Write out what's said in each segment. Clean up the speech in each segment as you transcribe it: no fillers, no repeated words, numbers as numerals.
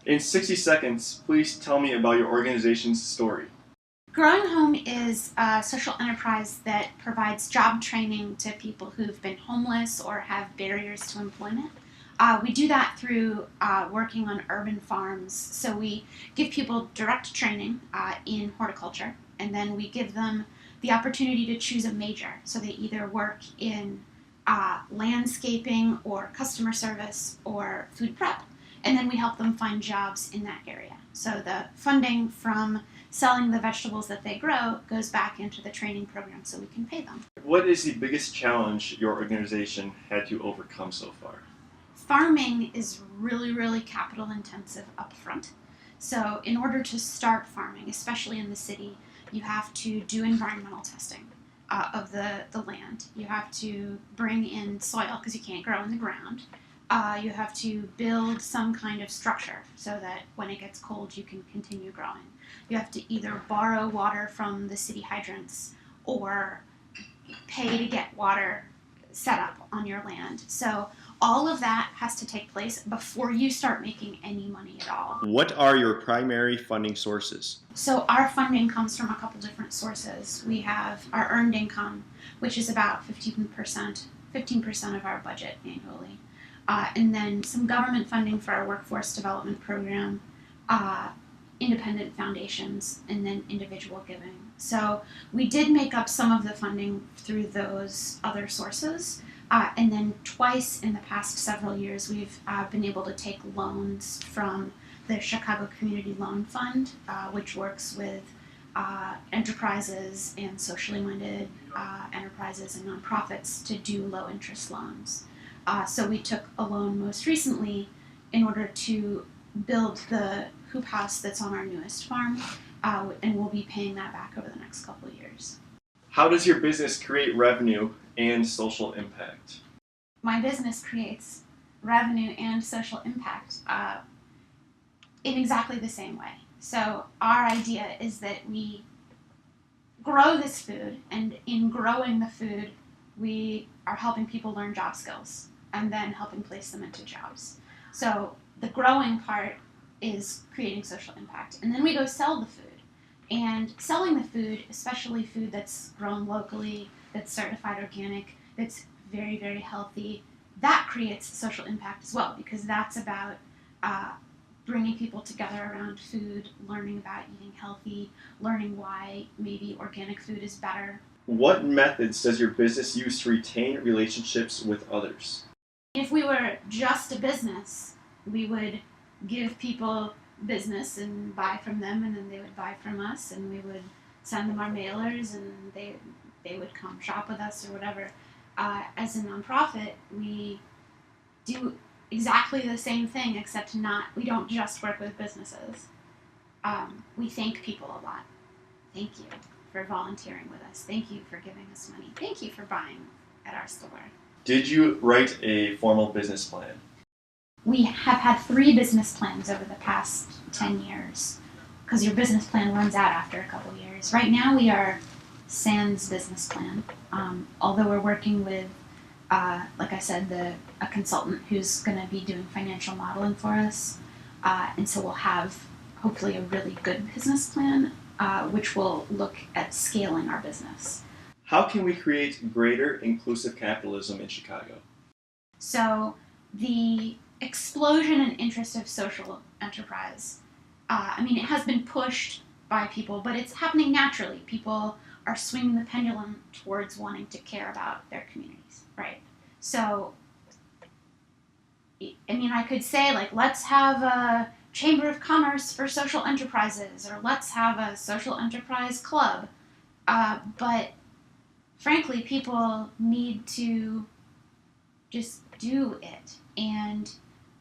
In 60 seconds, please tell me about your organization's story. Growing Home is a social enterprise that provides job training to people who've been homeless or have barriers to employment. We do that through working on urban farms. So we give people direct training in horticulture, and then we give them the opportunity to choose a major. So they either work in landscaping or customer service or food prep, and then we help them find jobs in that area. So the funding from selling the vegetables that they grow goes back into the training program so we can pay them. What is the biggest challenge your organization had to overcome so far? Farming is really capital intensive up front. So in order to start farming, especially in the city, you have to do environmental testing of the land. You have to bring in soil because you can't grow in the ground. You have to build some kind of structure so that when it gets cold you can continue growing. You have to either borrow water from the city hydrants or pay to get water set up on your land. So all of that has to take place before you start making any money at all. What are your primary funding sources? So our funding comes from a couple different sources. We have our earned income, which is about 15% of our budget annually. And then some government funding for our workforce development program, independent foundations, and then individual giving. So we did make up some of the funding through those other sources. And then twice in the past several years, we've been able to take loans from the Chicago Community Loan Fund, which works with enterprises and socially minded enterprises and nonprofits to do low interest loans. So we took a loan most recently in order to build the hoop house that's on our newest farm, and we'll be paying that back over the next couple of years. How does your business create revenue and social impact? My business creates revenue and social impact in exactly the same way. So our idea is that we grow this food, and in growing the food, we are helping people learn job skills and then helping place them into jobs. So the growing part is creating social impact. And then we go sell the food. And selling the food, especially food that's grown locally, that's certified organic, that's very healthy, that creates social impact as well, because that's about bringing people together around food, learning about eating healthy, learning why maybe organic food is better. What methods does your business use to retain relationships with others? If we were just a business, we would give people business and buy from them, and then they would buy from us, and we would send them our mailers, and they would come shop with us or whatever. As a nonprofit, we do exactly the same thing, except we don't just work with businesses. We thank people a lot. Thank you for volunteering with us. Thank you for giving us money. Thank you for buying at our store. Did you write a formal business plan? We have had 3 business plans over the past 10 years, because your business plan runs out after a couple years. Right now we are sans business plan, although we're working with, like I said, a consultant who's going to be doing financial modeling for us, and so we'll have hopefully a really good business plan, which will look at scaling our business. How can we create greater inclusive capitalism in Chicago? So the explosion and interest of social enterprise, it has been pushed by people, but it's happening naturally. People are swinging the pendulum towards wanting to care about their communities, right? So, I could say, let's have a chamber of commerce for social enterprises, or let's have a social enterprise club, but frankly, people need to just do it, and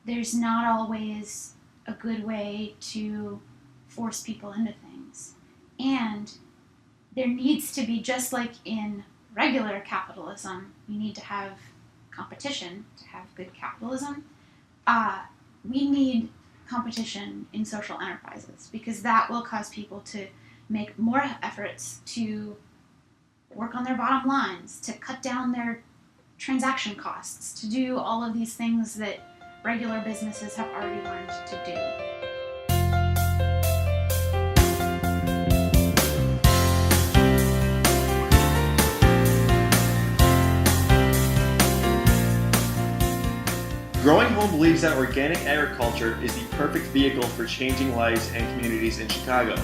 there's not always a good way to force people into things. And there needs to be, just like in regular capitalism, you need to have competition to have good capitalism. We need competition in social enterprises, because that will cause people to make more efforts to work on their bottom lines, to cut down their transaction costs, to do all of these things that regular businesses have already learned to do. Everyone believes that organic agriculture is the perfect vehicle for changing lives and communities in Chicago.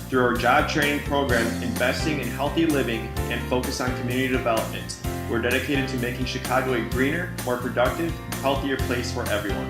Through our job training program, investing in healthy living, and focus on community development, we're dedicated to making Chicago a greener, more productive, healthier place for everyone.